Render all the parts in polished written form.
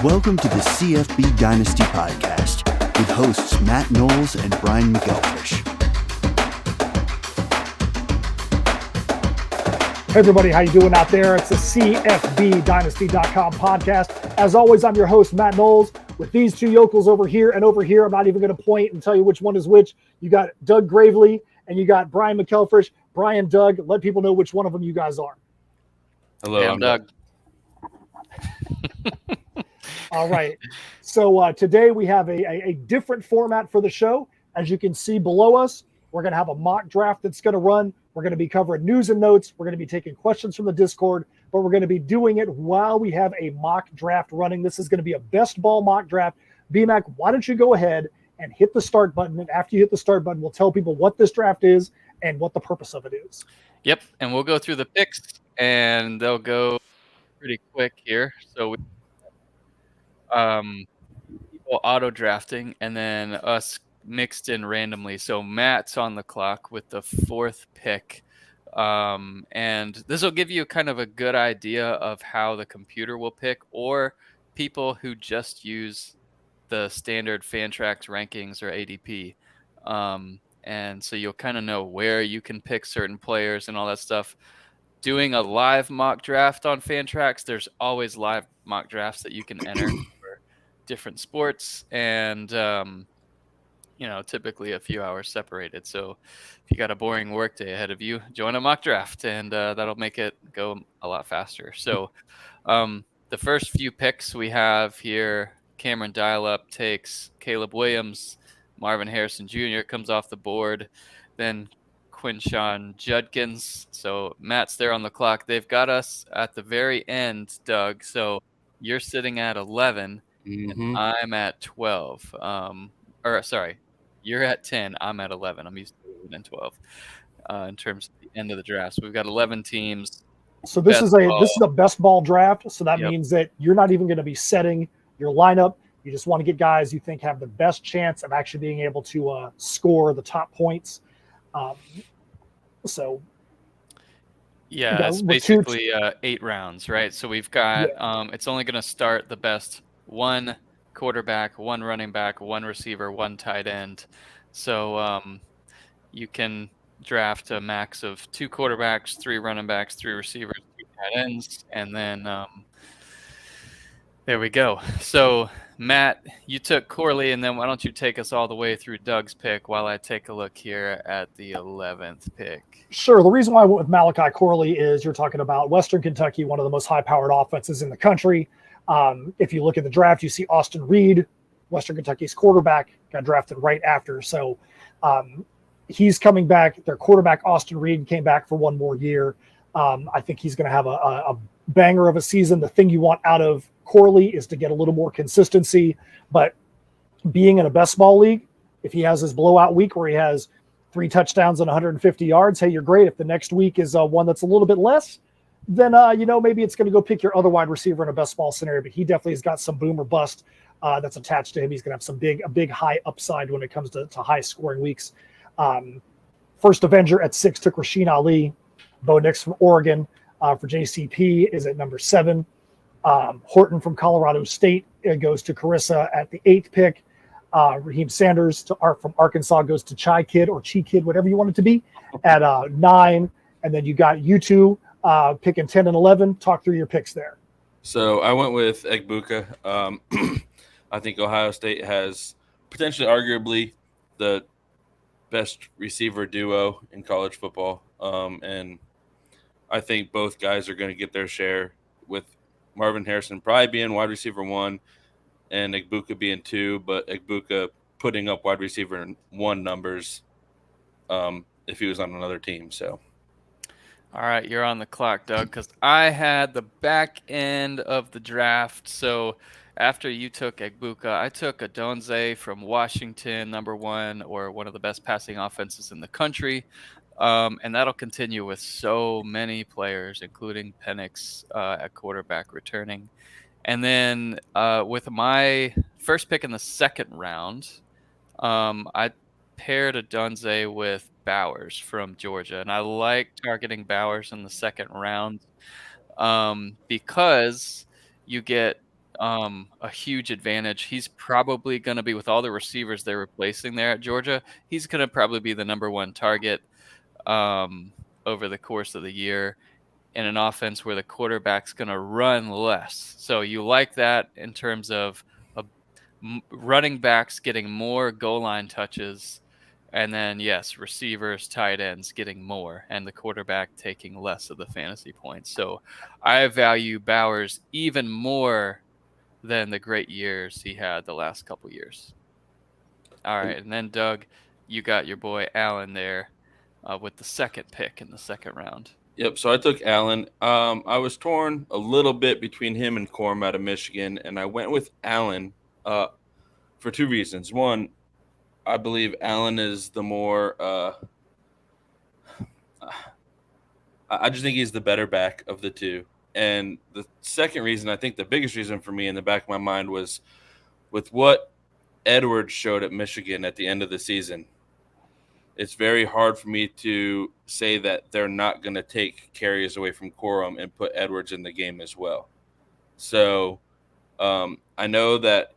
Welcome to the CFB Dynasty Podcast with hosts Matt Knowles and Brian McElfish. Hey everybody, how you doing out there? It's the CFBDynasty.com podcast. As always, I'm your host, Matt Knowles, with these two yokels over here and over here. I'm not even going to point and tell you which one is which. You got Doug Gravely and you got Brian McElfish. Brian, Doug, let people know which one of them you guys are. Hello, hey, I'm Doug. All right. So today we have a different format for the show. As you can see below us, we're going to have a mock draft that's going to run. We're going to be covering news and notes. We're going to be taking questions from the Discord, but we're going to be doing it while we have a mock draft running. This is going to be a best ball mock draft. BMAC, why don't you go ahead and hit the start button? And after you hit the start button, we'll tell people what this draft is and what the purpose of it is. Yep, and we'll go through the picks, and they'll go pretty quick here. So we people auto drafting, and then us mixed in randomly. So Matt's on the clock with the fourth pick. And this will give you kind of a good idea of how the computer will pick, or people who just use the standard Fantrax rankings or ADP. And so you'll kind of know where you can pick certain players and all that stuff. Doing a live mock draft on Fantrax, there's always live mock drafts that you can enter for different sports, and typically a few hours separated. So if you got a boring workday ahead of you, join a mock draft, and that'll make it go a lot faster. So the first few picks we have here, Cameron Dial-Up takes Caleb Williams. Marvin Harrison Jr. comes off the board. Then Quinshon Judkins. So Matt's there on the clock. They've got us at the very end, Doug. So you're sitting at 11, and I'm at 12. You're at 10. I'm at 11. I'm used to 11 and 12 in terms of the end of the draft. So we've got 11 teams. So this is a best ball draft. So that means that you're not even going to be setting your lineup. You just want to get guys you think have the best chance of actually being able to score the top points. It's basically 8 rounds, right? So we've got it's only going to start the best one quarterback, one running back, one receiver, one tight end. So you can draft a max of 2 quarterbacks, 3 running backs, 3 receivers, 2 tight ends, and then there we go. So Matt, you took Corley, and then why don't you take us all the way through Doug's pick while I take a look here at the 11th pick? Sure. The reason why I went with Malachi Corley is you're talking about Western Kentucky, one of the most high-powered offenses in the country. If you look at the draft, you see Austin Reed, Western Kentucky's quarterback, got drafted right after. So he's coming back. Their quarterback, Austin Reed, came back for one more year. I think he's going to have a banger of a season. The thing you want out of Corley is to get a little more consistency. But being in a best ball league, if he has his blowout week where he has 3 touchdowns and 150 yards, hey, you're great. If the next week is one that's a little bit less, then maybe it's going to go pick your other wide receiver in a best ball scenario. But he definitely has got some boom or bust that's attached to him. He's going to have some big high upside when it comes to high scoring weeks. First Avenger at 6 took Rasheen Ali. Bo Nix from Oregon for JCP is at number 7. Horton from Colorado State goes to Carissa at the 8th pick. Raheem Sanders from Arkansas goes to Chi Kid or Chi Kid, whatever you want it to be, at 9. And then you got you two picking 10 and 11. Talk through your picks there. So I went with Egbuka. I think Ohio State has potentially, arguably, the best receiver duo in college football. And I think both guys are going to get their share, with Marvin Harrison probably being wide receiver 1 and Egbuka being 2, but Egbuka putting up wide receiver 1 numbers if he was on another team. So, all right, you're on the clock, Doug, because I had the back end of the draft. So after you took Egbuka, I took Adonze from Washington, number 1, or one of the best passing offenses in the country. And that'll continue with so many players, including Penix at quarterback returning. And then with my first pick in the second round, I paired Adonze with Bowers from Georgia. And I like targeting Bowers in the second round because you get a huge advantage. He's probably going to be, with all the receivers they're replacing there at Georgia, he's going to probably be the number one target over the course of the year in an offense where the quarterback's going to run less. So you like that in terms of running backs getting more goal line touches, and then, yes, receivers, tight ends getting more, and the quarterback taking less of the fantasy points. So I value Bowers even more than the great years he had the last couple years. All right, and then, Doug, you got your boy Allen there with the second pick in the second round. Yep. So I took Allen. I was torn a little bit between him and Corum out of Michigan, and I went with Allen for two reasons. One, I believe Allen is the more I just think he's the better back of the two. And the second reason, I think the biggest reason for me in the back of my mind, was with what Edwards showed at Michigan at the end of the season. It's very hard for me to say that they're not going to take carries away from Corum and put Edwards in the game as well. So I know that,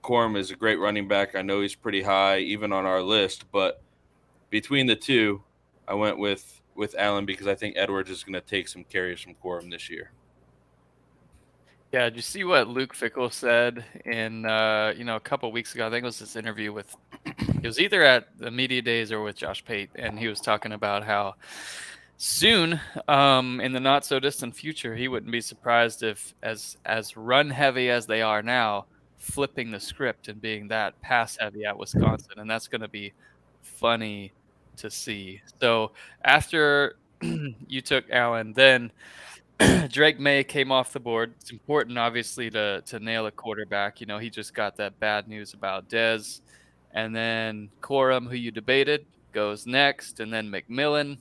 Corum is a great running back. I know he's pretty high, even on our list. But between the two, I went with Allen because I think Edwards is going to take some carries from Corum this year. Yeah, did you see what Luke Fickell said in a couple of weeks ago? I think it was this interview with, it was either at the media days or with Josh Pate, and he was talking about how soon, in the not so distant future, he wouldn't be surprised if, as run heavy as they are now, flipping the script and being that pass heavy at Wisconsin, and that's going to be funny to see. So after you took Allen, then Drake May came off the board. It's important, obviously, to nail a quarterback. He just got that bad news about Dez. And then Corum, who you debated, goes next. And then McMillan,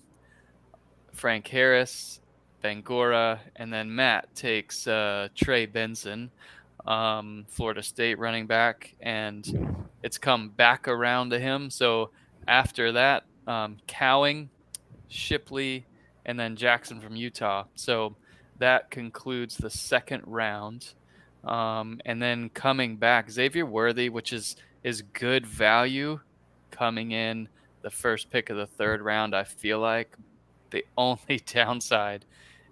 Frank Harris, Bangura. And then Matt takes Trey Benson, Florida State running back. And it's come back around to him. So after that, Cowing, Shipley, and then Jackson from Utah. So that concludes the second round. And then coming back, Xavier Worthy, which is good value coming in the first pick of the third round. I feel like the only downside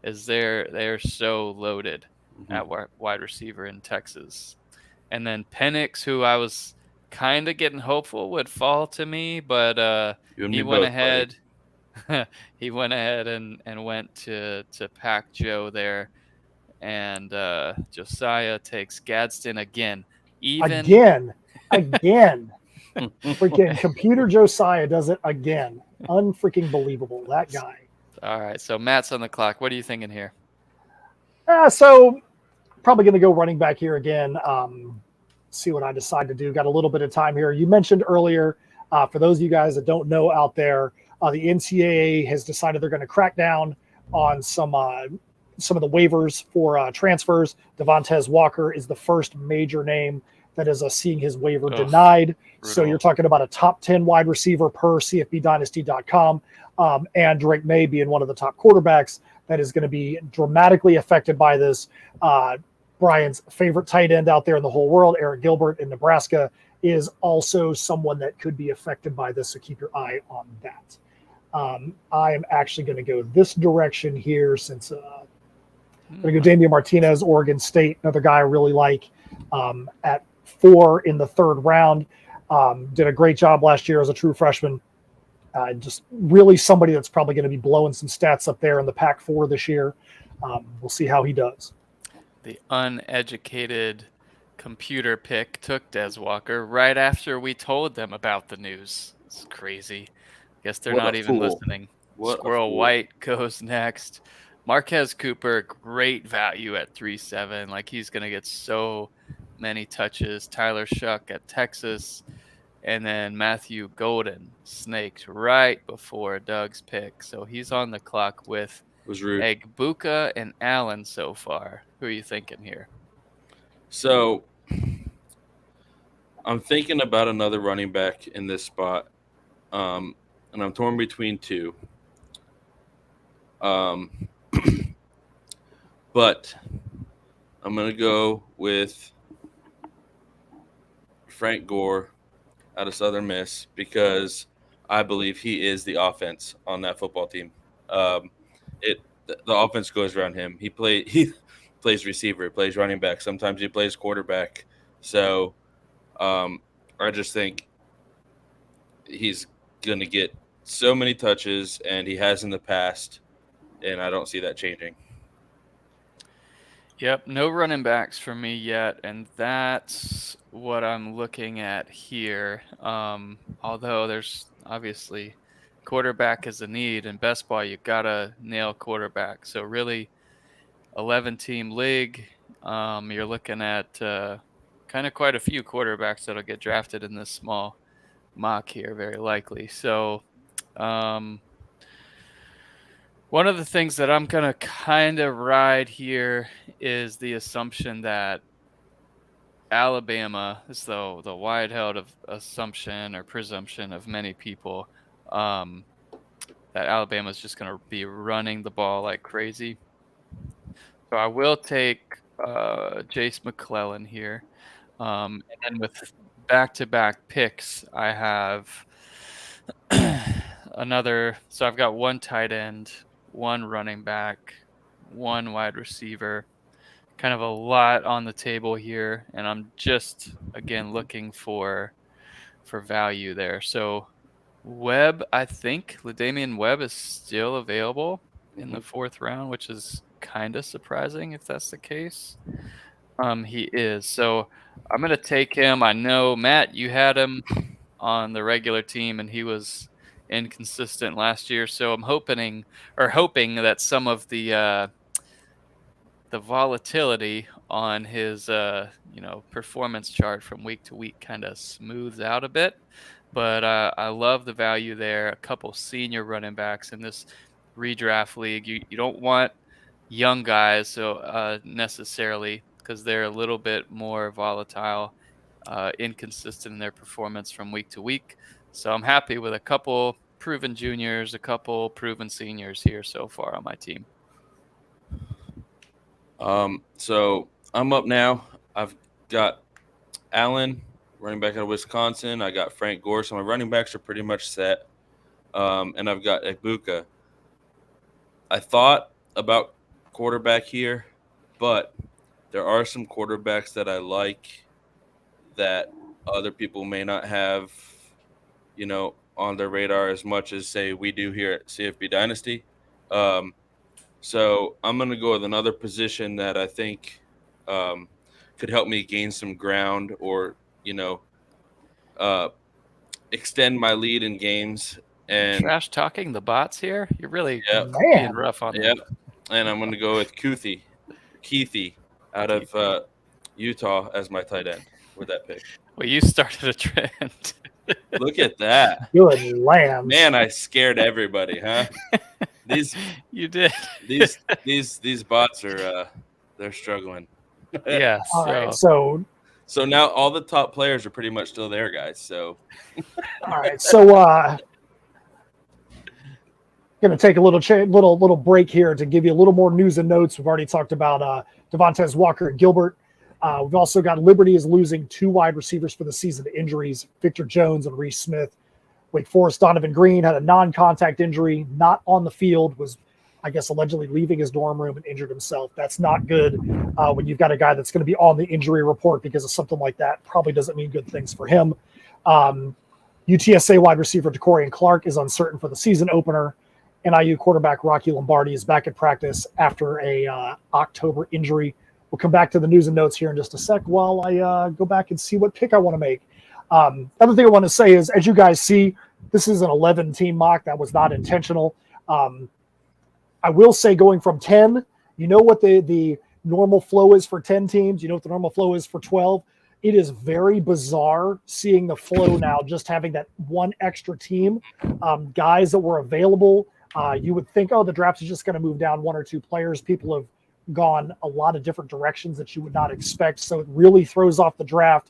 is they're so loaded at wide receiver in Texas. And then Penix, who I was kind of getting hopeful would fall to me, but he went ahead. He went ahead and went to Pac Joe there, and Josiah takes Gadsden again. Again. Freaking computer Josiah does it again. Unfreaking believable, that guy. All right, so Matt's on the clock. What are you thinking here? So probably going to go running back here again. See what I decide to do. Got a little bit of time here. You mentioned earlier, for those of you guys that don't know out there, the NCAA has decided they're going to crack down on some of the waivers for transfers. Devontae Walker is the first major name that is seeing his waiver denied. Brutal. So you're talking about a top 10 wide receiver per CFBDynasty.com, and Drake May being one of the top quarterbacks that is going to be dramatically affected by this. Brian's favorite tight end out there in the whole world, Eric Gilbert in Nebraska, is also someone that could be affected by this. So keep your eye on that. I am actually going to go this direction here since I'm going to go Damian Martinez, Oregon State, another guy I really like, at 4 in the third round. Did a great job last year as a true freshman. Just really somebody that's probably going to be blowing some stats up there in the Pac-4 this year. We'll see how he does. The uneducated computer pick took Des Walker right after we told them about the news. It's crazy. Guess they're not even listening. Squirrel White goes next. Marquez Cooper, great value at 3.7. Like, he's going to get so many touches. Tyler Shuck at Texas. And then Matthew Golden snaked right before Doug's pick. So he's on the clock with Egbuka and Allen so far. Who are you thinking here? So I'm thinking about another running back in this spot. And I'm torn between two. But I'm going to go with Frank Gore out of Southern Miss because I believe he is the offense on that football team. The offense goes around him. He plays receiver, he plays running back. Sometimes he plays quarterback. So I just think he's going to get so many touches, and he has in the past, and I don't see that changing. Yep, no running backs for me yet, and that's what I'm looking at here. Although there's obviously quarterback is a need, and best ball you gotta nail quarterback. So really, 11-team league, you're looking at kind of quite a few quarterbacks that'll get drafted in this small mock here, very likely. So. One of the things that I'm going to kind of ride here is the assumption that Alabama is the wide-held of assumption or presumption of many people that Alabama is just going to be running the ball like crazy. So I will take Jace McClellan here. And then with back-to-back picks, I have another. So I've got one tight end, one running back, one wide receiver, kind of a lot on the table here. And I'm just, again, looking for value there. So Webb, I think LaDamian Webb is still available in the 4th round, which is kind of surprising if that's the case. He is. So I'm going to take him. I know, Matt, you had him on the regular team, and he was inconsistent last year, so I'm hoping that some of the volatility on his performance chart from week to week kind of smooths out a bit. But I love the value there. A couple senior running backs in this redraft league. You don't want young guys so necessarily because they're a little bit more volatile, inconsistent in their performance from week to week. So I'm happy with a couple proven juniors, a couple proven seniors here so far on my team. So I'm up now. I've got Allen, running back out of Wisconsin. I got Frank Gore. So my running backs are pretty much set. And I've got Egbuka. I thought about quarterback here, but there are some quarterbacks that I like that other people may not have, on their radar as much as, say, we do here at CFB Dynasty. So I'm going to go with another position that I think could help me gain some ground or, extend my lead in games. And trash talking the bots here? You're really being rough on them. Yep. And I'm going to go with Keithy out of Utah as my tight end with that pick. Well, you started a trend. Look at that. Good lambs. Man, I scared everybody, huh? You did. These bots are they're struggling. Yeah. All right, so now all the top players are pretty much still there, guys. So all right, so going to take a little break here to give you a little more news and notes. We've already talked about Devontae Walker and Gilbert. We've also got Liberty is losing 2 wide receivers for the season to injuries, Victor Jones and Reese Smith. Wake Forest Donovan Green had a non-contact injury, not on the field, was, I guess, allegedly leaving his dorm room and injured himself. That's not good when you've got a guy that's going to be on the injury report because of something like that. Probably doesn't mean good things for him. UTSA wide receiver DeCorian Clark is uncertain for the season opener. NIU quarterback Rocky Lombardi is back at practice after a October injury. We'll come back to the news and notes here in just a sec while I go back and see what pick I want to make. Other thing I want to say is, as you guys see, this is an 11-team mock. That was not intentional. I will say going from 10, you know what the normal flow is for 10 teams? You know what the normal flow is for 12? It is very bizarre seeing the flow now, just having that one extra team. Guys that were available, you would think, the draft is just going to move down 1 or 2 players. People have gone a lot of different directions that you would not expect. So it really throws off the draft.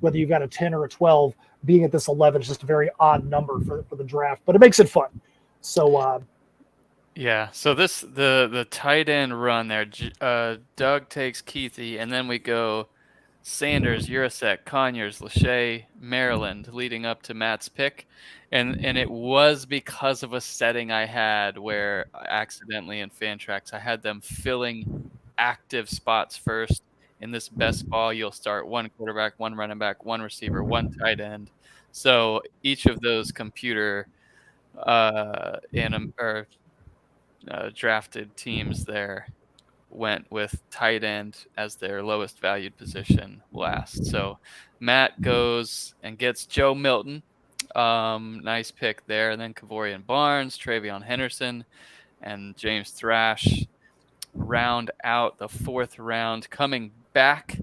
Whether you've got a 10 or a 12, being at this 11 is just a very odd number for the draft, but it makes it fun. So Yeah. So the tight end run there. Doug takes Keithy, and then we go Sanders, Urasek, Conyers, Lachey, Maryland, leading up to Matt's pick, and it was because of a setting I had where accidentally in Fantrax I had them filling active spots first. In this best ball, you'll start one quarterback, one running back, one receiver, one tight end. So each of those computer drafted teams there went with tight end as their lowest valued position last. So Matt goes and gets Joe Milton. Nice pick there. And then Kavorian Barnes, Travion Henderson, and James Thrash round out the 4th round. Coming back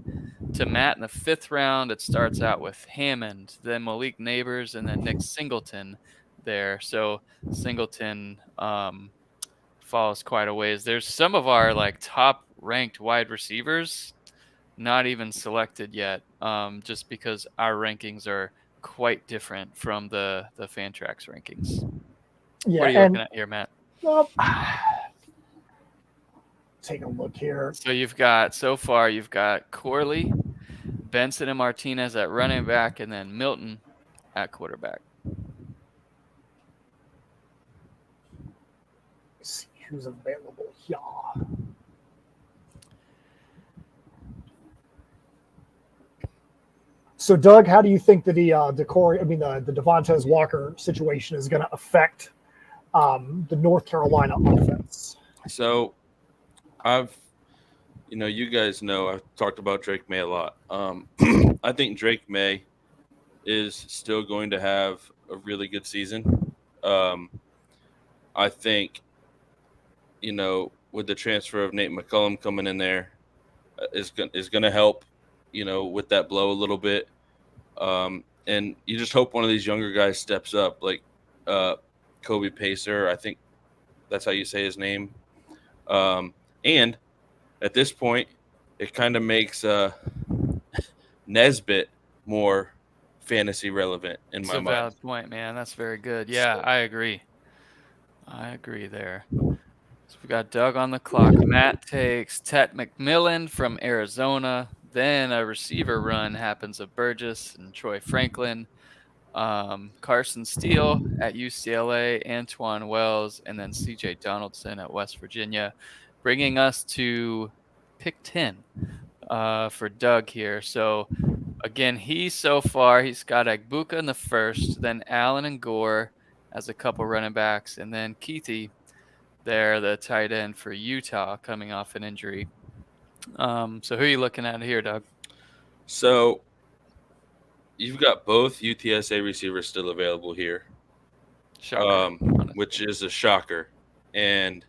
to Matt in the 5th round, it starts out with Hammond, then Malik Neighbors, and then Nick Singleton there. So Singleton falls quite a ways. There's some of our like top ranked wide receivers not even selected yet, just because our rankings are quite different from the Fantrax rankings. Yeah, what are you looking at here, Matt? Well, take a look here. So you've got Corley, Benson and Martinez at running back, and then Milton at quarterback. Let's see who's available here. So, Doug, how do you think that the Devontae Walker situation is going to affect the North Carolina offense? So, you guys know I've talked about Drake May a lot. I think Drake May is still going to have a really good season. I think, with the transfer of Nate McCullum coming in there, is going to help, with that blow a little bit. And you just hope one of these younger guys steps up, like Kobe Pacer. I think that's how you say his name. And at this point, it kind of makes Nesbitt more fantasy relevant in my mind. That's a valid point, man. That's very good. Yeah, I agree. I agree there. So we got Doug on the clock. Matt takes Tet McMillan from Arizona. Then a receiver run happens of Burgess and Troy Franklin. Carson Steele at UCLA, Antoine Wells, and then CJ Donaldson at West Virginia, bringing us to pick 10 for Doug here. So again, he's got Egbuka in the 1st, then Allen and Gore as a couple running backs, and then Keithy there, the tight end for Utah, coming off an injury. So who are you looking at here, Doug? So you've got both UTSA receivers still available here, which is a shocker. And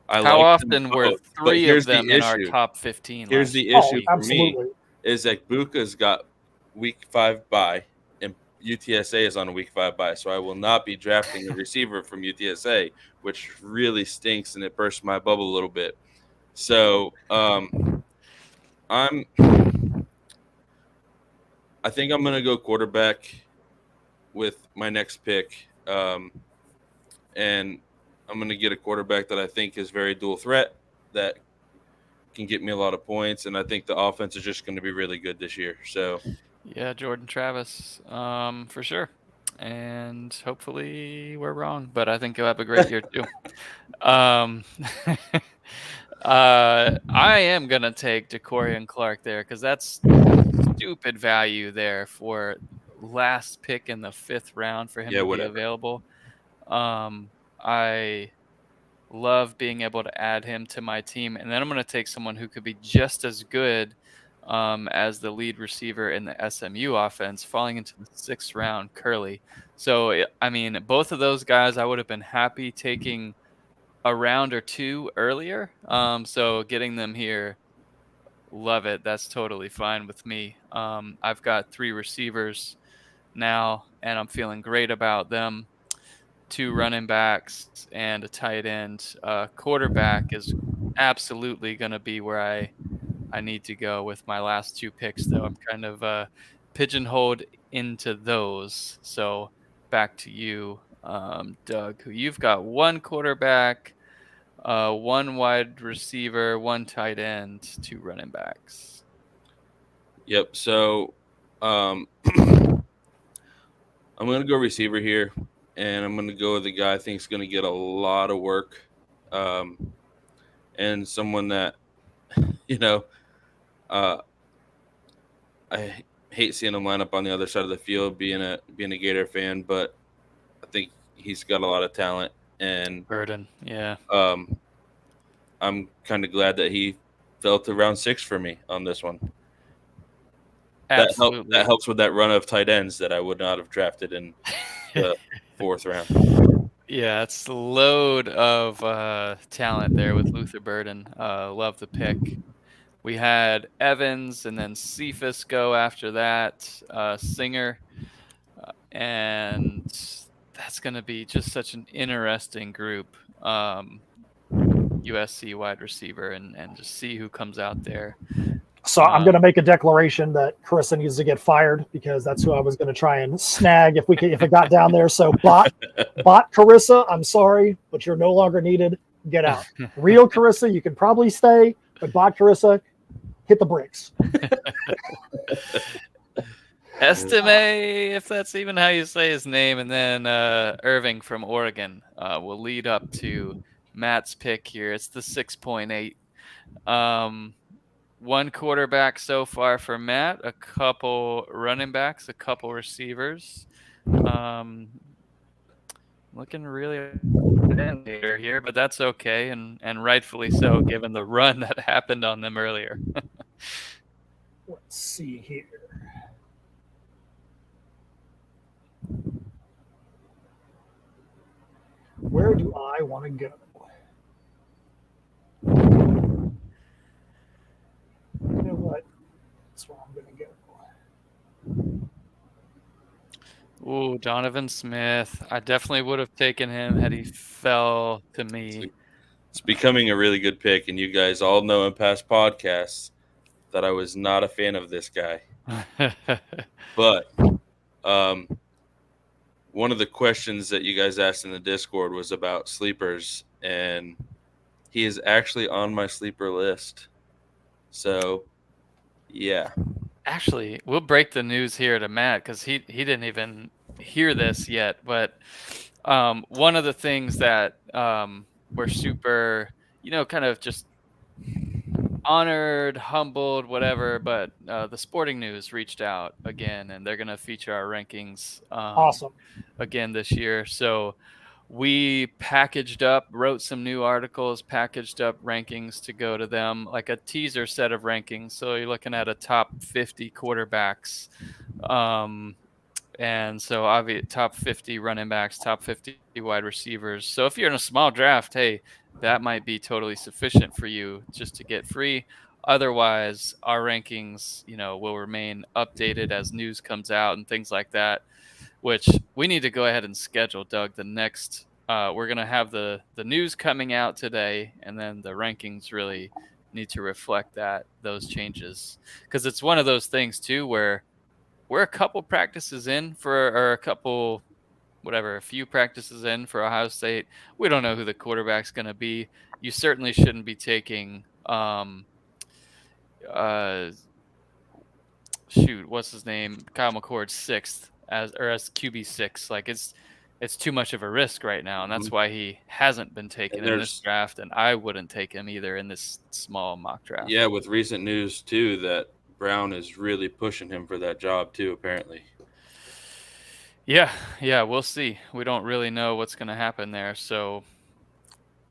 how often were 3 of them in our top 15? Here's the issue for me is that Egbuka's got week 5 bye, and UTSA is on a week 5 bye. So I will not be drafting a receiver from UTSA, which really stinks, and it burst my bubble a little bit. So I think I'm going to go quarterback with my next pick, and I'm going to get a quarterback that I think is very dual threat, that can get me a lot of points, and I think the offense is just going to be really good this year. So, yeah, Jordan Travis, for sure. And hopefully we're wrong, but I think he'll have a great year too. I am going to take DeCorian Clark there because that's stupid value there for last pick in the 5th round for him to be available. I love being able to add him to my team. And then I'm going to take someone who could be just as good as the lead receiver in the SMU offense, falling into the 6th round, Curley. So, I mean, both of those guys I would have been happy taking a round or 2 earlier. So getting them here, love it. That's totally fine with me. I've got 3 receivers now, and I'm feeling great about them. 2 running backs and a tight end. Quarterback is absolutely going to be where I need to go with my last 2 picks, though. I'm kind of pigeonholed into those. So back to you, Doug, who you've got 1 quarterback, one wide receiver, one tight end, two running backs. Yep. So I'm going to go receiver here, and I'm going to go with the guy I think is going to get a lot of work, and someone that, I hate seeing him line up on the other side of the field, being a Gator fan, but I think he's got a lot of talent, and Burden, yeah. I'm kind of glad that he fell to round 6 for me on this one. Absolutely. That helps with that run of tight ends that I would not have drafted in the 4th round. Yeah, it's a load of talent there with Luther Burden. Love the pick. We had Evans and then Cephas go after that, Singer, and that's going to be just such an interesting group. USC wide receiver and just see who comes out there. So I'm going to make a declaration that Carissa needs to get fired because that's who I was going to try and snag if it got down there. So bot Carissa, I'm sorry, but you're no longer needed. Get out. Real Carissa, you can probably stay, but bot Carissa, hit the bricks. Estime, if that's even how you say his name, and then Irving from Oregon will lead up to Matt's pick here. It's the 6.8. One quarterback so far for Matt, a couple running backs, a couple receivers. Looking really later here, but that's okay, and rightfully so, given the run that happened on them earlier. Let's see here. Where do I want to go? You know what? That's where I'm going to go. Ooh, Donovan Smith. I definitely would have taken him had he fell to me. It's becoming a really good pick, and you guys all know in past podcasts that I was not a fan of this guy. But one of the questions that you guys asked in the Discord was about sleepers, and he is actually on my sleeper list. So, yeah. Actually, we'll break the news here to Matt because he didn't even hear this yet. But one of the things that we're super, kind of just honored, humbled, whatever. But the Sporting News reached out again, and they're going to feature our rankings Awesome again this year. So we wrote some new articles, packaged up rankings to go to them, like a teaser set of rankings. So you're looking at a top 50 quarterbacks. And so obviously top 50 running backs, top 50 wide receivers. So if you're in a small draft, hey, that might be totally sufficient for you just to get free. Otherwise, our rankings, will remain updated as news comes out and things like that, which we need to go ahead and schedule, Doug. The next, we're going to have the news coming out today, and then the rankings really need to reflect those changes. Because it's one of those things, too, where we're a couple practices in a few practices in for Ohio State. We don't know who the quarterback's going to be. You certainly shouldn't be taking, what's his name? Kyle McCord's 6th as QB 6. Like it's too much of a risk right now, and that's why he hasn't been taken in this draft, and I wouldn't take him either in this small mock draft. Yeah, with recent news too that Brown is really pushing him for that job too, apparently. Yeah, we'll see. We don't really know what's going to happen there. So,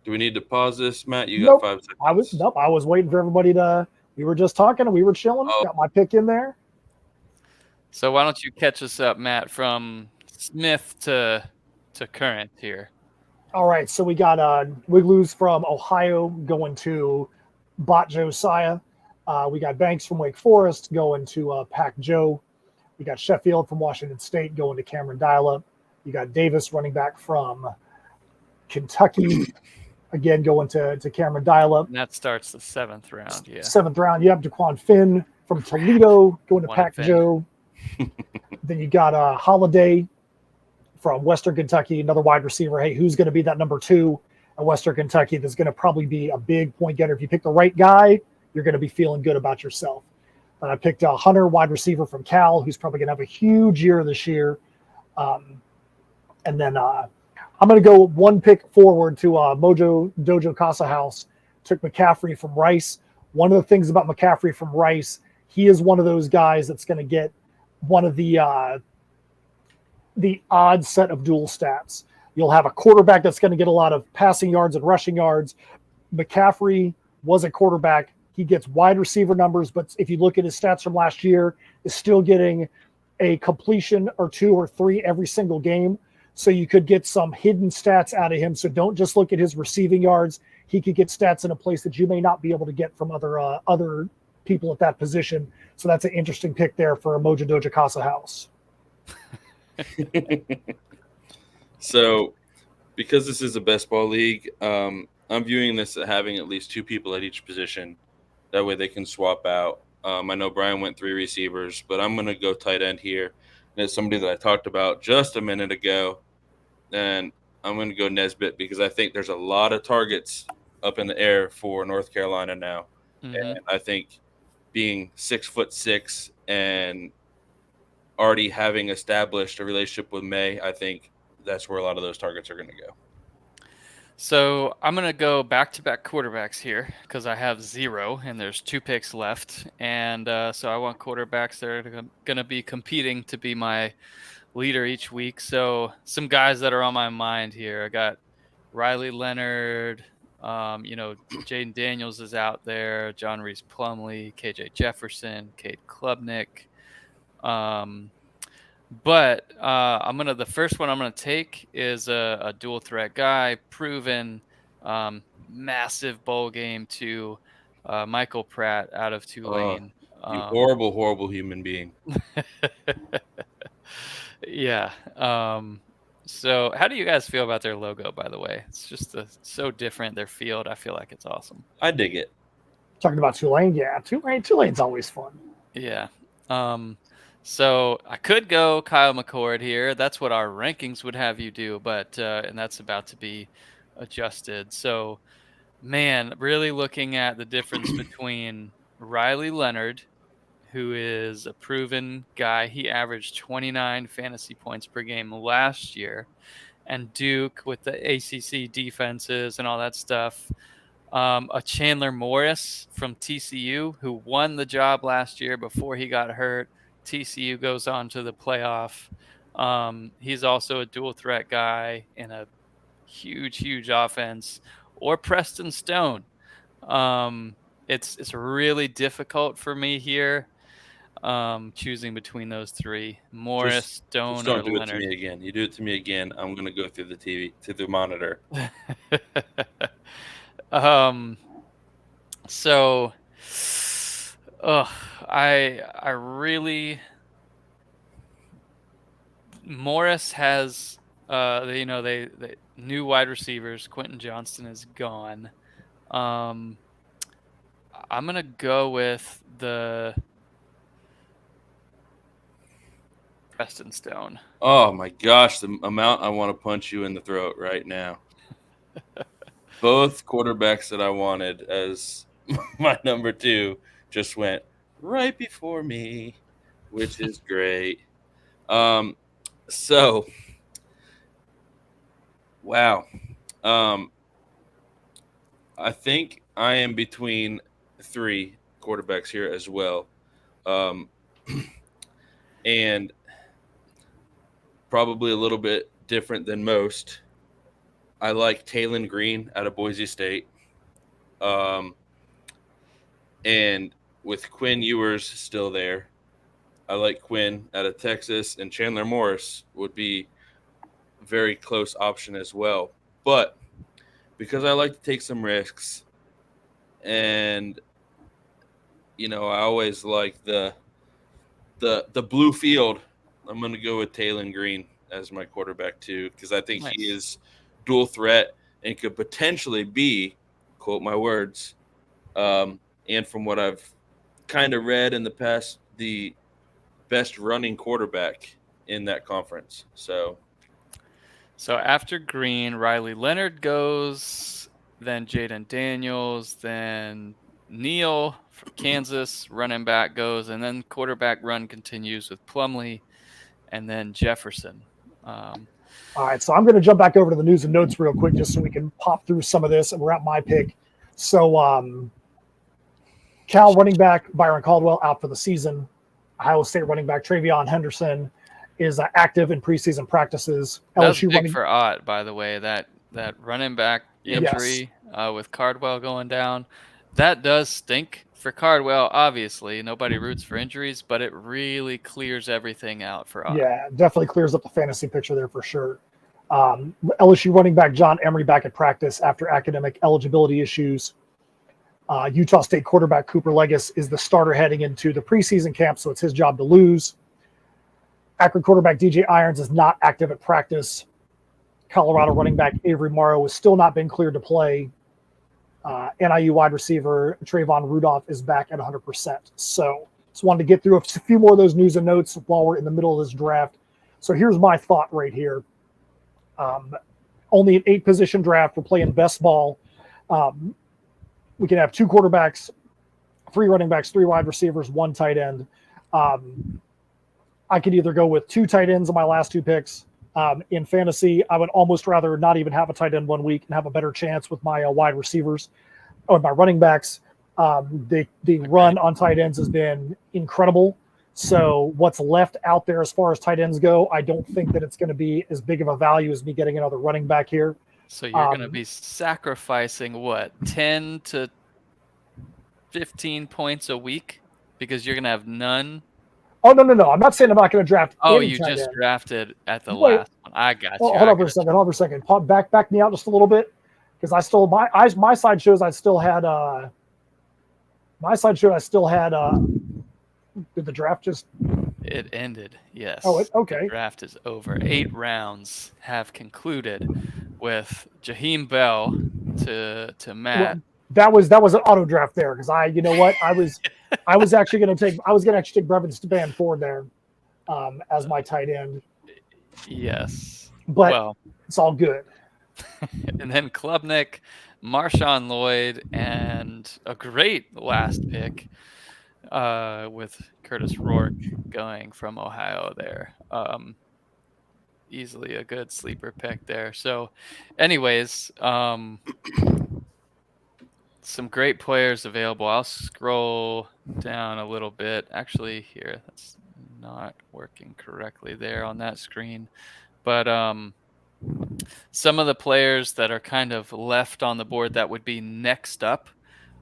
do we need to pause this, Matt? You got 5 seconds. I was waiting for everybody to. We were just talking and we were chilling. Oh. Got my pick in there. So why don't you catch us up, Matt, from Smith to current here? All right, so we got Wigloos from Ohio going to Bot Josiah. We got Banks from Wake Forest going to Pac Joe. We got Sheffield from Washington State going to Cameron Dial-Up. You got Davis, running back from Kentucky, again going to Cameron Dial-Up. And that starts the 7th round, yeah. 7th round. You have Daquan Finn from Toledo going to Pac Joe. Then you got Holiday from Western Kentucky, another wide receiver. Hey, who's going to be that number 2? at Western Kentucky that's going to probably be a big point getter. If you pick the right guy, you're going to be feeling good about yourself. And I picked a Hunter, wide receiver from Cal, who's probably going to have a huge year this year. And then I'm going to go one pick forward to Mojo Dojo Casa House. Took McCaffrey from Rice. One of the things about McCaffrey from Rice, he is one of those guys that's going to get one of the odd set of dual stats. You'll have a quarterback that's going to get a lot of passing yards and rushing yards. McCaffrey was a quarterback. He gets wide receiver numbers, but if you look at his stats from last year, is still getting a completion or 2 or 3 every single game. So you could get some hidden stats out of him. So don't just look at his receiving yards. He could get stats in a place that you may not be able to get from other people at that position. So that's an interesting pick there for a Mojo Dojo Casa House. So because this is a best ball league, I'm viewing this as having at least 2 people at each position. That way they can swap out. I know Brian went 3 receivers, but I'm going to go tight end here. And it's somebody that I talked about just a minute ago. And I'm going to go Nesbitt because I think there's a lot of targets up in the air for North Carolina now. Mm-hmm. And I think being 6'6" and already having established a relationship with May, I think that's where a lot of those targets are going to go. So I'm going to go back-to-back quarterbacks here because I have 0 and there's 2 picks left. And so I want quarterbacks that are going to be competing to be my leader each week. So some guys that are on my mind here. I got Riley Leonard. Jaden Daniels is out there. John Reese Plumlee, KJ Jefferson, Cade Klubnik. But the first one I'm gonna take is a dual threat guy, proven, massive bowl game to Michael Pratt out of Tulane. You horrible, horrible human being. Yeah. So how do you guys feel about their logo, by the way? It's just so different. Their field, I feel like it's awesome. I dig it. Talking about Tulane, yeah. Tulane's always fun. Yeah. So I could go Kyle McCord here. That's what our rankings would have you do, but and that's about to be adjusted. So, man, really looking at the difference between Riley Leonard, who is a proven guy. He averaged 29 fantasy points per game last year, and Duke with the ACC defenses and all that stuff. A Chandler Morris from TCU, who won the job last year before he got hurt. TCU goes on to the playoff. He's also a dual threat guy in a huge offense. Or Preston Stone. It's really difficult for me here, choosing between those 3: Morris, Stone, just don't or do Leonard. it to me again. You do it to me again, I'm going to go through the TV, to the monitor. So, I really. Morris has, they new wide receivers. Quentin Johnston is gone. I'm gonna go with the Preston Stone. Oh my gosh, the amount I want to punch you in the throat right now. Both quarterbacks that I wanted as my number 2 just went right before me, which is great. So, wow. I think I am between 3 quarterbacks here as well. And probably a little bit different than most. I like Talon Green out of Boise State. And with Quinn Ewers still there, I like Quinn out of Texas, and Chandler Morris would be a very close option as well. But because I like to take some risks, and I always like the blue field, I'm going to go with Talon Green as my quarterback too, because I think he is dual threat and could potentially be, quote my words, and from what I've kind of read in the past, the best running quarterback in that conference. So So after Green, Riley Leonard goes, then Jaden Daniels, then Neal from Kansas, running back goes, and then quarterback run continues with Plumlee, and then Jefferson. All right, so I'm going to jump back over to the news and notes real quick just so we can pop through some of this, and we're at my pick. So Cal running back Byron Caldwell out for the season. Ohio State running back Travion Henderson is active in preseason practices. That's big for Ott, by the way, that running back injury with Cardwell going down. That does stink for Cardwell, obviously. Nobody roots for injuries, but it really clears everything out for Ott. Yeah, definitely clears up the fantasy picture there for sure. LSU running back John Emery back at practice after academic eligibility issues. Utah State quarterback Cooper Legis is the starter heading into the preseason camp, so it's his job to lose. Akron quarterback DJ Irons is not active at practice. Colorado running back Avery Morrow has still not been cleared to play. NIU wide receiver Trayvon Rudolph is back at 100%. So just wanted to get through a few more of those news and notes while we're in the middle of this draft. So here's my thought right here. Only an 8-position draft. We're playing best ball. We can have 2 quarterbacks, 3 running backs, 3 wide receivers, 1 tight end. I could either go with 2 tight ends in my last 2 picks. In fantasy, I would almost rather not even have a tight end one week and have a better chance with my wide receivers or my running backs. The run on tight ends has been incredible. So what's left out there as far as tight ends go, I don't think that it's going to be as big of a value as me getting another running back here. So you're going to be sacrificing what, 10 to 15 points a week because you're going to have none? Oh, no. I'm not saying I'm not going to draft. Oh, you just drafted at the last one. I got you. Hold on for a second. Back me out just a little bit because I still my side shows I still had did the draft just? It ended. Yes. Oh, okay. The draft is over. 8 rounds have concluded with Jaheim Bell to Matt. Well, that was an auto draft there because I was actually going to take Brevin Stepan Ford there as my tight end. Yes. But it's all good. And then Klubnik, Marshawn Lloyd, and a great last pick with Curtis Rourke going from Ohio there. Easily a good sleeper pick there. So anyways, some great players available. I'll scroll down a little bit. Actually, here, that's not working correctly there on that screen. But some of the players that are kind of left on the board that would be next up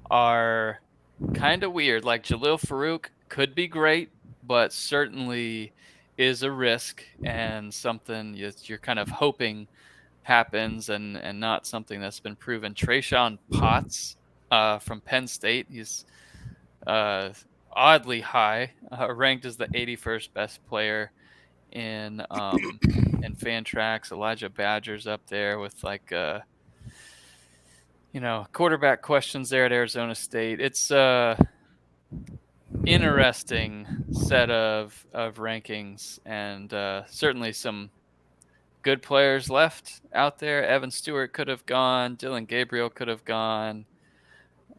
are kind of weird. Like Jalil Farouk could be great, but certainly is a risk and something you're kind of hoping happens and not something that's been proven. Trayshawn Potts from Penn State. He's oddly high, ranked as the 81st best player in Fantrax. Elijah Badger's up there with quarterback questions there at Arizona State. It's interesting set of rankings and certainly some good players left out there. Evan Stewart could have gone. Dylan Gabriel could have gone.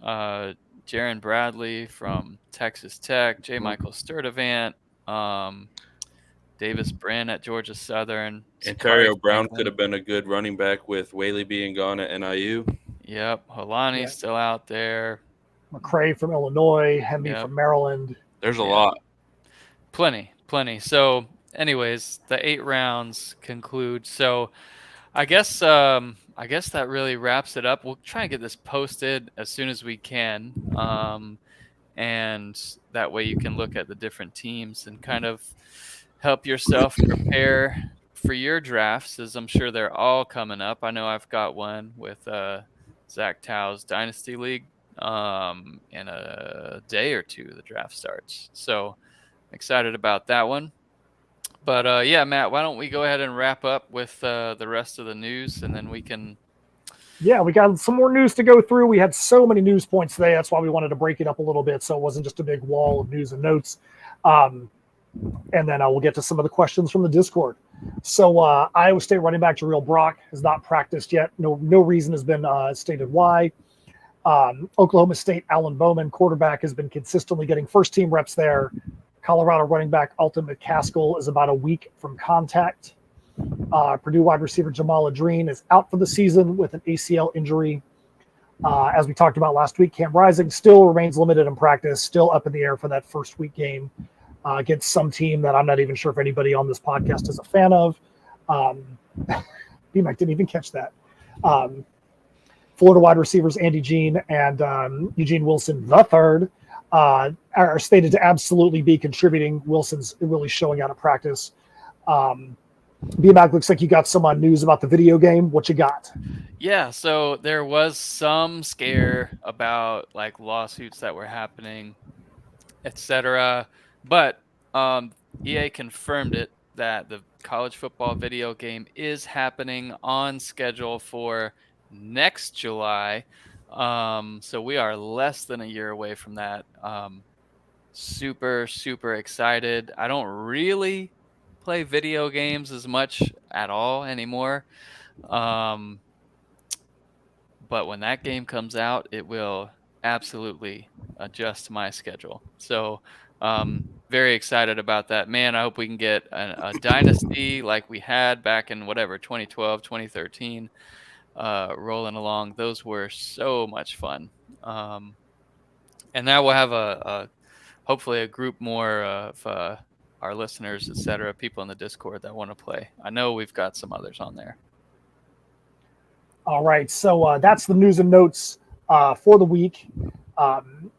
Jaron Bradley from Texas Tech. J. Michael Sturdivant. Davis Brin at Georgia Southern. Ontario Brown could have been a good running back with Whaley being gone at NIU. Yep. Holani's still out there. McCray from Illinois. Hemby from Maryland. There's a lot. Plenty. So anyways, the 8 rounds conclude. So I guess that really wraps it up. We'll try and get this posted as soon as we can. And that way you can look at the different teams and kind of help yourself prepare for your drafts, as I'm sure they're all coming up. I know I've got one with Zach Tao's Dynasty League in a day or two the draft starts. So excited about that one. But Matt, why don't we go ahead and wrap up with the rest of the news, and then we can. Yeah, we got some more news to go through. We had so many news points today. That's why we wanted to break it up a little bit so it wasn't just a big wall of news and notes. and then we'll get to some of the questions from the Discord. So Iowa State running back Jareil Brock has not practiced yet. No reason has been stated why. Oklahoma State Alan Bowman, quarterback, has been consistently getting first-team reps there. Colorado running back Alton McCaskill is about a week from contact. Purdue wide receiver Jamal Adreen is out for the season with an ACL injury. As we talked about last week, Cam Rising still remains limited in practice, still up in the air for that first week game against some team that I'm not even sure if anybody on this podcast is a fan of. BMAC didn't even catch that. Florida wide receivers Andy Jean and Eugene Wilson III are stated to absolutely be contributing. Wilson's really showing out of practice. BMAC, looks like you got some news about the video game. What you got? Yeah, so there was some scare about like lawsuits that were happening, etc. But EA confirmed it that the college football video game is happening on schedule for next July. So we are less than a year away from that. Super, super excited. I don't really play video games as much at all anymore. But when that game comes out, it will absolutely adjust my schedule. So very excited about that. Man, I hope we can get a dynasty like we had back in 2012, 2013, rolling along. Those were so much fun. And now we'll have hopefully a group more of our listeners, etc., people in the Discord that want to play. I know we've got some others on there. All right, so that's the news and notes for the week. Trying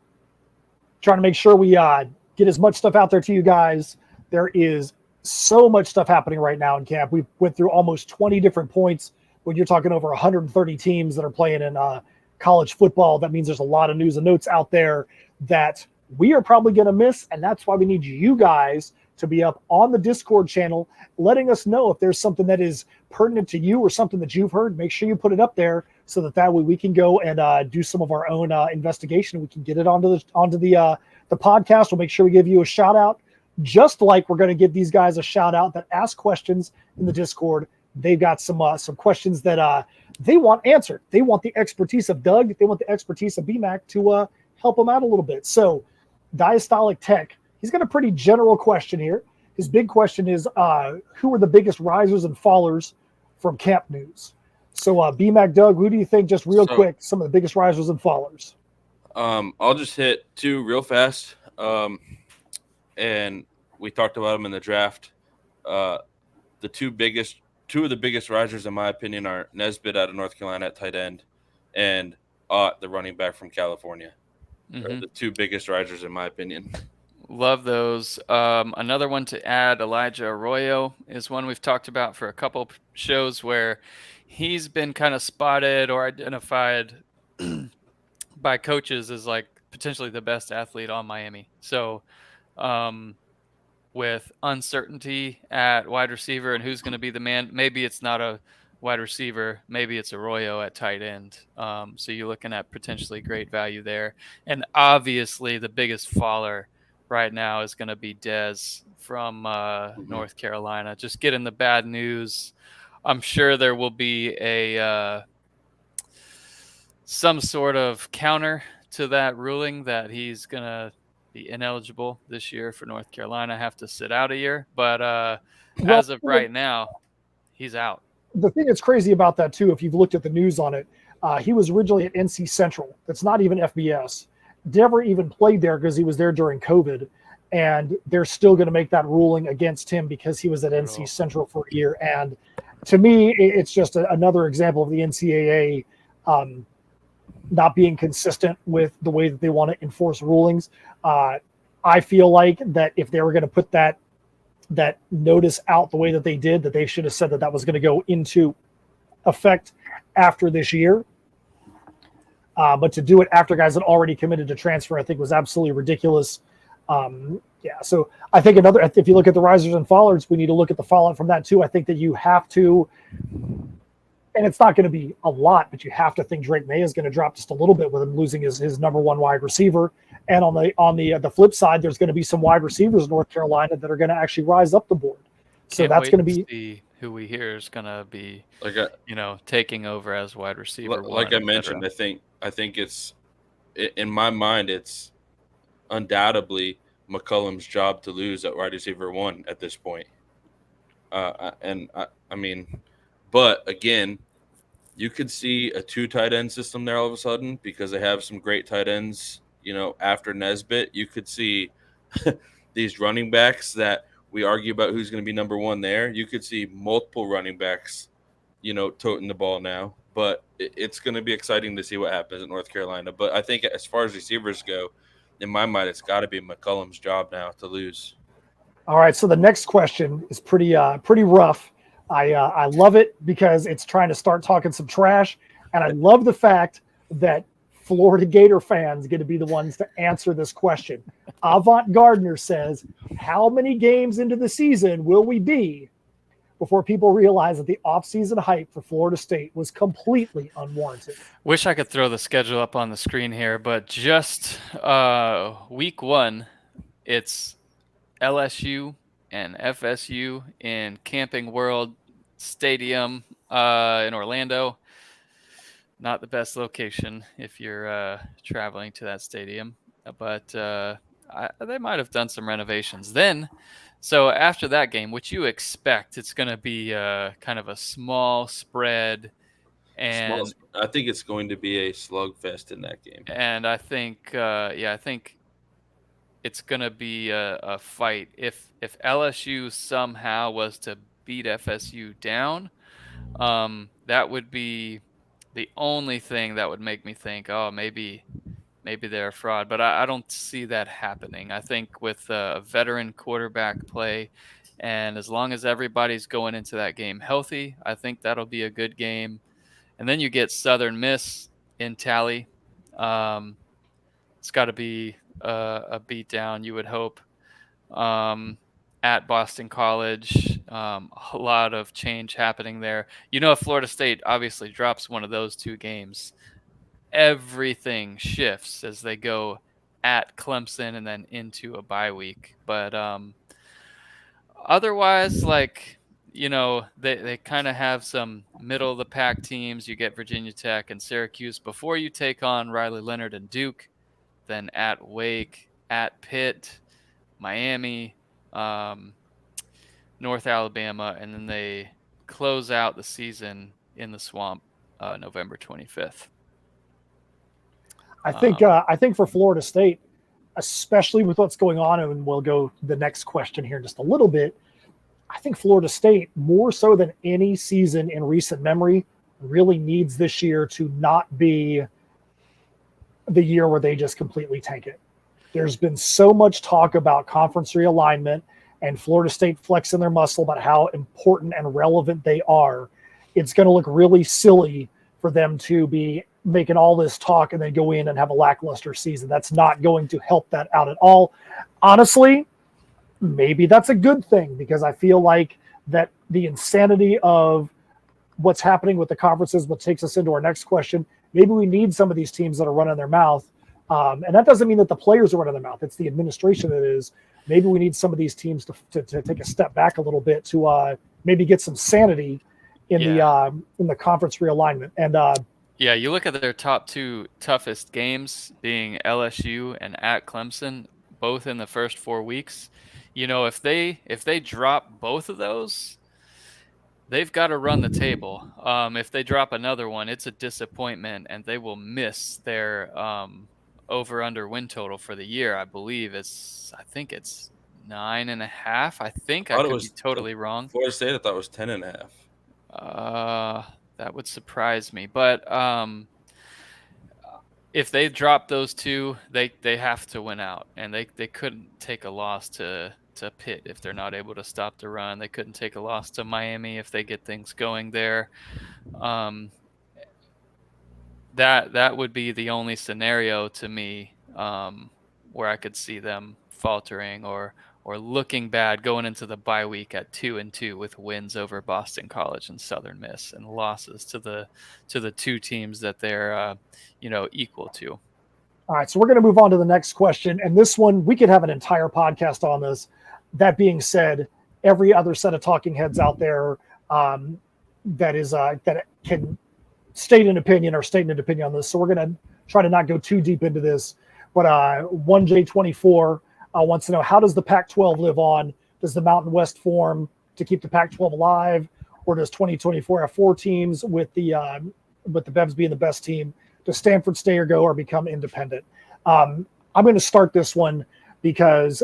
to make sure we get as much stuff out there to you guys. There is so much stuff happening right now in camp. We went through almost 20 different points. When you're talking over 130 teams that are playing in college football, that means there's a lot of news and notes out there that we are probably going to miss, and that's why we need you guys to be up on the Discord channel, letting us know if there's something that is pertinent to you or something that you've heard. Make sure you put it up there so that way we can go and do some of our own investigation. We can get it onto the podcast. We'll make sure we give you a shout out, just like we're going to give these guys a shout out that ask questions in the Discord. They've got some questions that they want answered. They want the expertise of Doug. They want the expertise of BMAC to help them out a little bit. So Diastolic Tech, he's got a pretty general question here. His big question is, who are the biggest risers and fallers from camp news? So BMAC, Doug, who do you think, just real quick, some of the biggest risers and fallers? I'll just hit two real fast. And we talked about them in the draft. The two of the biggest risers, in my opinion, are Nesbitt out of North Carolina at tight end and the running back from California. Are the two biggest risers, in my opinion. Love those. Another one to add, Elijah Arroyo, is one we've talked about for a couple shows where he's been kind of spotted or identified by coaches as like potentially the best athlete on Miami. So with uncertainty at wide receiver and who's going to be the man, maybe it's not a wide receiver, maybe it's Arroyo at tight end. So you're looking at potentially great value there. And obviously the biggest faller right now is going to be Dez from North Carolina. Just getting the bad news. I'm sure there will be some sort of counter to that ruling that he's going to be ineligible this year for North Carolina, have to sit out a year. But as of right now, he's out. The thing that's crazy about that, too, if you've looked at the news on it, he was originally at NC Central. That's not even FBS. Never even played there because he was there during COVID. And they're still going to make that ruling against him because he was at NC Central for a year. And to me, it's just another example of the NCAA not being consistent with the way that they want to enforce rulings. I feel like that if they were going to put that notice out the way that they did, that they should have said that was going to go into effect after this year. But to do it after guys had already committed to transfer, I think was absolutely ridiculous. So I think if you look at the risers and fallers, we need to look at the fallout from that too. I think that you have to, and it's not going to be a lot, but you have to think Drake May is going to drop just a little bit with him losing his number one wide receiver. And on the flip side, there's going to be some wide receivers in North Carolina that are going to actually rise up the board. So that's going to be see who we hear is going to be Like taking over as wide receiver like one, I mentioned, I think it's in my mind it's undoubtedly McCollum's job to lose at wide receiver one at this point. I mean, but again, you could see a 2 tight end system there all of a sudden because they have some great tight ends. After Nesbitt, you could see these running backs that we argue about who's going to be number one there. You could see multiple running backs, toting the ball now. But it's going to be exciting to see what happens in North Carolina. But I think as far as receivers go, in my mind, it's got to be McCollum's job now to lose. All right, so the next question is pretty rough. I love it because it's trying to start talking some trash, and I love the fact that Florida Gator fans get to be the ones to answer this question. Avant Gardner says, how many games into the season will we be before people realize that the offseason hype for Florida State was completely unwarranted? Wish I could throw the schedule up on the screen here, but just week 1, it's LSU and FSU in Camping World Stadium in Orlando. Not the best location if you're traveling to that stadium, but they might have done some renovations then. So after that game, which you expect, it's going to be kind of a small spread. And I think it's going to be a slugfest in that game. And I think, I think it's going to be a fight. If LSU somehow was to beat FSU down, that would be the only thing that would make me think, oh, maybe they're a fraud. But I don't see that happening. I think with a veteran quarterback play, and as long as everybody's going into that game healthy, I think that'll be a good game. And then you get Southern Miss in Tally. It's got to be a beatdown, you would hope. At Boston College, a lot of change happening there. If Florida State obviously drops one of those 2 games, everything shifts as they go at Clemson and then into a bye week. But otherwise, they kind of have some middle of the pack teams. You get Virginia Tech and Syracuse before you take on Riley Leonard and Duke, then at Wake, at Pitt, Miami, North Alabama, and then they close out the season in the Swamp November 25th. I think for Florida State, especially with what's going on, and we'll go to the next question here in just a little bit, I think Florida State, more so than any season in recent memory, really needs this year to not be the year where they just completely tank it. There's been so much talk about conference realignment and Florida State flexing their muscle about how important and relevant they are. It's going to look really silly for them to be making all this talk and then go in and have a lackluster season. That's not going to help that out at all. Honestly, maybe that's a good thing, because I feel like that the insanity of what's happening with the conferences, what takes us into our next question, maybe we need some of these teams that are running their mouth. And that doesn't mean that the players are running their mouth. It's the administration that is. Maybe we need some of these teams to take a step back a little bit to maybe get some sanity in the conference realignment. And you look at their top 2 toughest games being LSU and at Clemson, both in the first 4 weeks. If they drop both of those, they've got to run the table. If they drop another one, it's a disappointment, and they will miss their over/under win total for the year. I think it's 9.5. I think I could be totally wrong. Florida State, I thought was 10.5. That would surprise me. But if they drop those 2, they have to win out, and they couldn't take a loss to Pitt if they're not able to stop the run. They couldn't take a loss to Miami if they get things going there. That would be the only scenario to me where I could see them faltering or looking bad going into the bye week at 2-2 with wins over Boston College and Southern Miss and losses to the 2 teams that they're equal to. All right, so we're going to move on to the next question. And this one, we could have an entire podcast on this. That being said, every other set of talking heads out there that can state an opinion on this. So we're going to try to not go too deep into this. But 1J24 wants to know, how does the Pac-12 live on? Does the Mountain West form to keep the Pac-12 alive? Or does 2024 have 4 teams with the Bevs being the best team? Does Stanford stay or go or become independent? I'm going to start this one because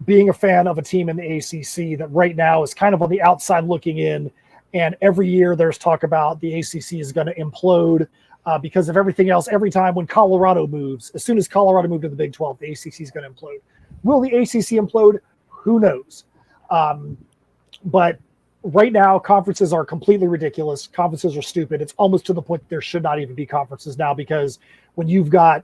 being a fan of a team in the ACC that right now is kind of on the outside looking in, and every year there's talk about the ACC is going to implode because of everything else. Every time when Colorado moves, as soon as Colorado moved to the Big 12, the ACC is going to implode. Will the ACC implode? Who knows? But right now, conferences are completely ridiculous. Conferences are stupid. It's almost to the point that there should not even be conferences now, because when you've got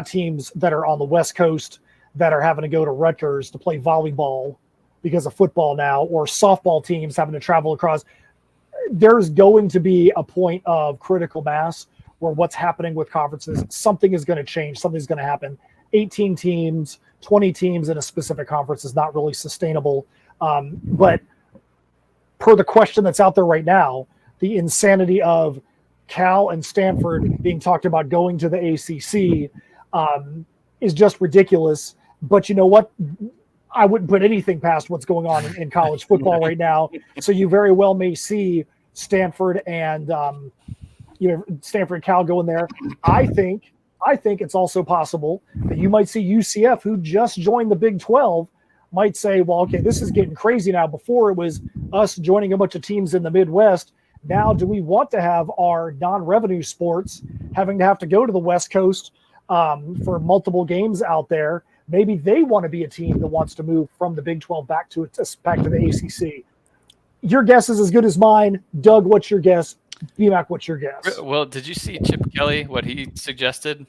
teams that are on the West Coast that are having to go to Rutgers to play volleyball because of football now, or softball teams having to travel across, there's going to be a point of critical mass where what's happening with conferences, something is going to change. Something's going to happen. 18 teams, 20 teams in a specific conference is not really sustainable. But per the question that's out there right now, the insanity of Cal and Stanford being talked about going to the ACC is just ridiculous. But you know what? I wouldn't put anything past what's going on in college football right now. So you very well may see Stanford and Stanford and Cal going there. I think it's also possible that you might see UCF, who just joined the Big 12, might say, well, okay, this is getting crazy now. Before it was us joining a bunch of teams in the Midwest. Now, do we want to have our non-revenue sports having to have to go to the West Coast for multiple games out there? Maybe they want to be a team that wants to move from the Big 12 back to the ACC. Your guess is as good as mine. Doug, what's your guess? BMAC, what's your guess? Well, did you see Chip Kelly, what he suggested?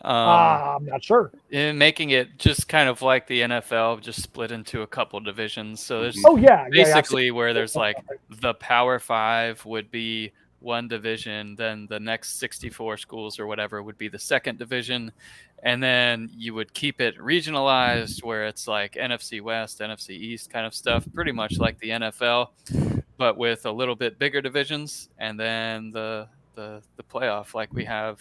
I'm not sure. In making it just kind of like the NFL, just split into a couple divisions. So there's basically where there's like the Power 5 would be one division, then the next 64 schools or whatever would be the second division, and then you would keep it regionalized where it's like NFC West, NFC East kind of stuff, pretty much like the NFL, but with a little bit bigger divisions, and then the playoff like we have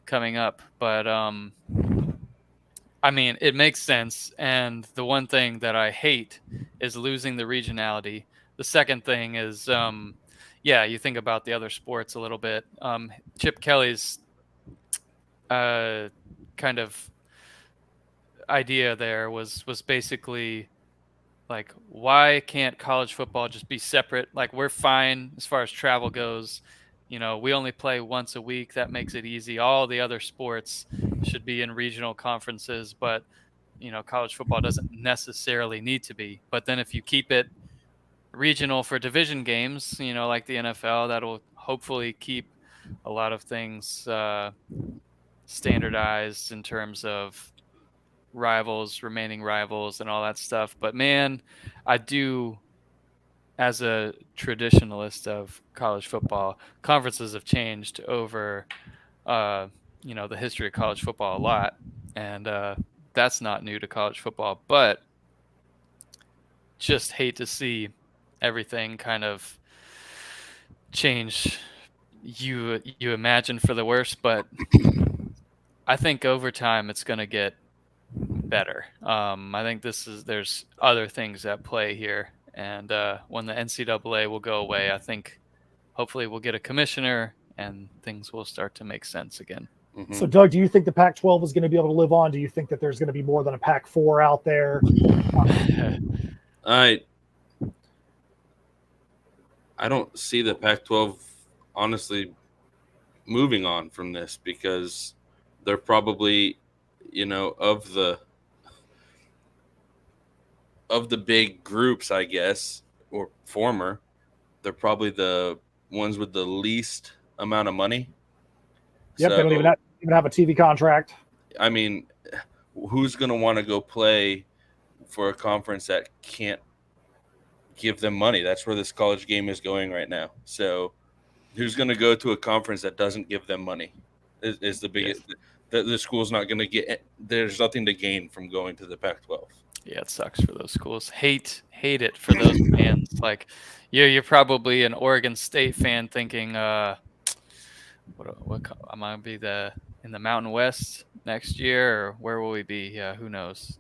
coming up. But I mean, it makes sense. And the one thing that I hate is losing the regionality. The second thing is, you think about the other sports a little bit. Chip Kelly's kind of idea there was basically like, why can't college football just be separate? Like, we're fine as far as travel goes. You know, we only play once a week. That makes it easy. All the other sports should be in regional conferences, but, you know, college football doesn't necessarily need to be. But then if you keep it regional for division games, you know, like the NFL, that'll hopefully keep a lot of things standardized in terms of remaining rivals and all that stuff. But man, I do, as a traditionalist of college football, conferences have changed over, the history of college football a lot. And that's not new to college football, but just hate to see everything kind of change. You imagine for the worse, but I think over time it's going to get better. I think there's other things at play here. And when the NCAA will go away, I think hopefully we'll get a commissioner and things will start to make sense again. Mm-hmm. So, Doug, do you think the Pac-12 is going to be able to live on? Do you think that there's going to be more than a Pac-4 out there? I don't see the Pac-12 honestly moving on from this, because they're probably, of the big groups, I guess, or former, they're probably the ones with the least amount of money. Yep, they don't even have a TV contract. I mean, who's going to want to go play for a conference that can't give them money? That's where this college game is going right now. So who's going to go to a conference that doesn't give them money? is the biggest. The school's not going to get. There's nothing to gain from going to the Pac-12. Yeah, it sucks for those schools. Hate it for those fans. Like, you're probably an Oregon State fan thinking, what am I gonna be in the Mountain West next year, or where will we be? Yeah, who knows?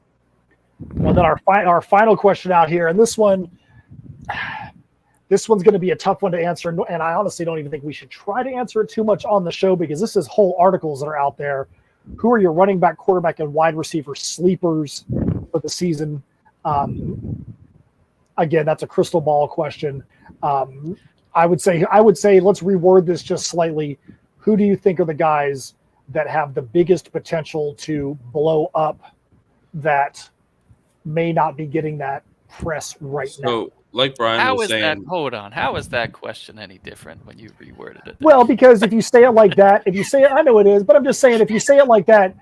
Well, then our final question out here, and this one's going to be a tough one to answer, and I honestly don't even think we should try to answer it too much on the show because this is whole articles that are out there. Who are your running back, quarterback, and wide receiver sleepers for the season? Again, that's a crystal ball question. I would say let's reword this just slightly. Who do you think are the guys that have the biggest potential to blow up that may not be getting that press right now? So, like Brian was saying, hold on. How is that question any different when you reworded it? Well, because if you say it like that, I know it is, but I'm just saying, if you say it like that,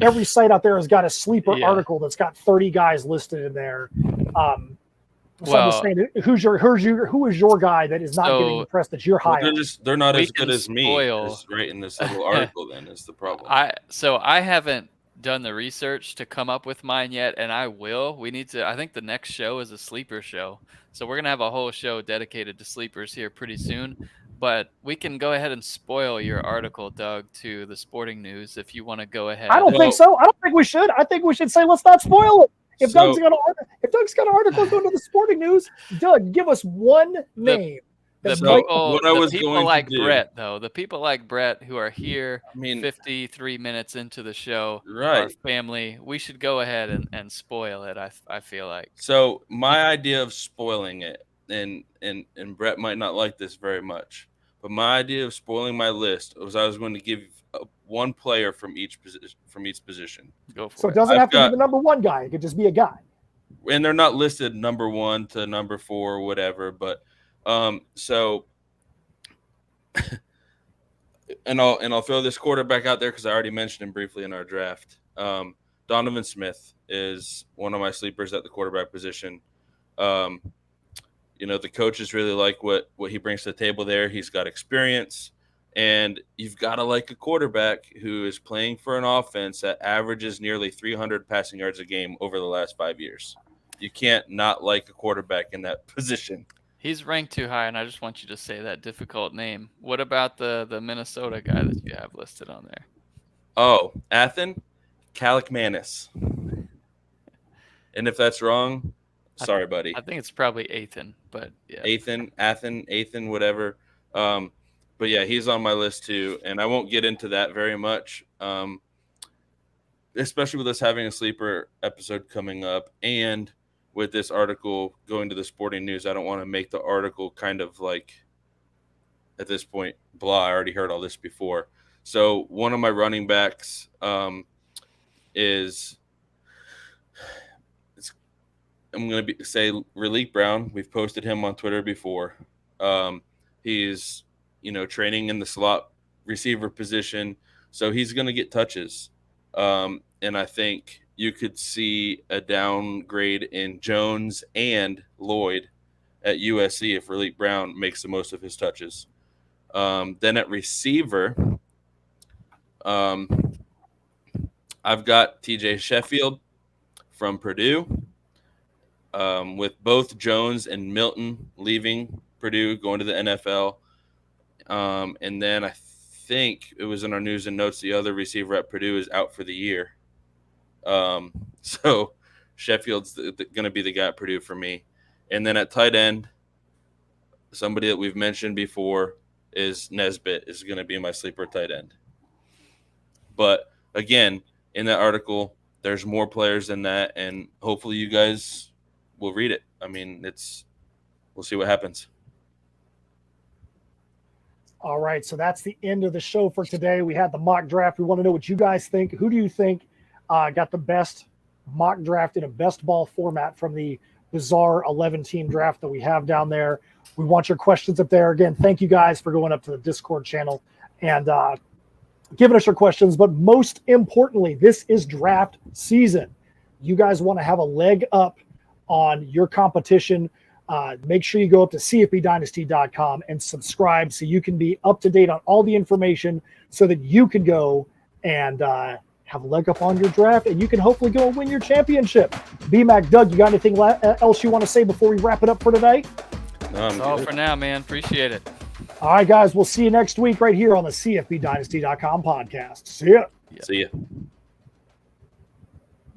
every site out there has got a sleeper article that's got 30 guys listed in there. I'm just saying, who is your guy that is not getting the press that you're high on? They're not as good as me. Is right in this little article. Then is the problem. I haven't done the research to come up with mine yet, and I will. We need to. I think the next show is a sleeper show, so we're gonna have a whole show dedicated to sleepers here pretty soon. But we can go ahead and spoil your article, Doug, to the Sporting News if you want to go ahead. I don't think so. I don't think we should. I think we should say let's not spoil it. If Doug's got an article going to the Sporting News, Doug, give us one name. The people like Brett, though, the people like Brett who are here 53 minutes into the show, right? Our family, we should go ahead and spoil it. I feel like. So my idea of spoiling it, and Brett might not like this very much, but my idea of spoiling my list was I was going to give one player from each position. Go for it. So it doesn't have to be the number one guy; it could just be a guy. And they're not listed number 1 to number 4 or whatever, but. So, and I'll throw this quarterback out there because I already mentioned him briefly in our draft. Donovan Smith is one of my sleepers at the quarterback position. The coaches really like what he brings to the table there. He's got experience, and you've got to like a quarterback who is playing for an offense that averages nearly 300 passing yards a game over the last 5 years. You can't not like a quarterback in that position. He's ranked too high, and I just want you to say that difficult name. What about the Minnesota guy that you have listed on there? Oh, Athan Kalikmanis. And if that's wrong, sorry, buddy. I think it's probably Athan, but yeah. Athan, whatever. But yeah, he's on my list too, and I won't get into that very much, especially with us having a sleeper episode coming up, and with this article going to the Sporting News. I don't want to make the article kind of like, at this point, blah, I already heard all this before. So one of my running backs is I'm going to say Raleek Brown. We've posted him on Twitter before. He's, training in the slot receiver position, so he's going to get touches. And I think you could see a downgrade in Jones and Lloyd at USC if Raleek Brown makes the most of his touches. Then at receiver, I've got TJ Sheffield from Purdue. With both Jones and Milton leaving Purdue, going to the NFL. And then I think it was in our news and notes, the other receiver at Purdue is out for the year. So Sheffield's going to be the guy at Purdue for me. And then at tight end, somebody that we've mentioned before is Nesbitt is going to be my sleeper tight end. But again, in that article, there's more players than that, and hopefully you guys will read it. I mean, we'll see what happens. All right, so that's the end of the show for today. We had the mock draft. We want to know what you guys think. Who do you think got the best mock draft in a best ball format from the bizarre 11-team draft that we have down there? We want your questions up there. Again, thank you guys for going up to the Discord channel and giving us your questions. But most importantly, this is draft season. You guys want to have a leg up on your competition. make sure you go up to CFBDynasty.com and subscribe so you can be up to date on all the information so that you can go and have a leg up on your draft, and you can hopefully go and win your championship. B-Mac, Doug, you got anything else you want to say before we wrap it up for today? No, That's all for now, man. Appreciate it. All right, guys, we'll see you next week right here on the CFBDynasty.com podcast. See ya. See ya.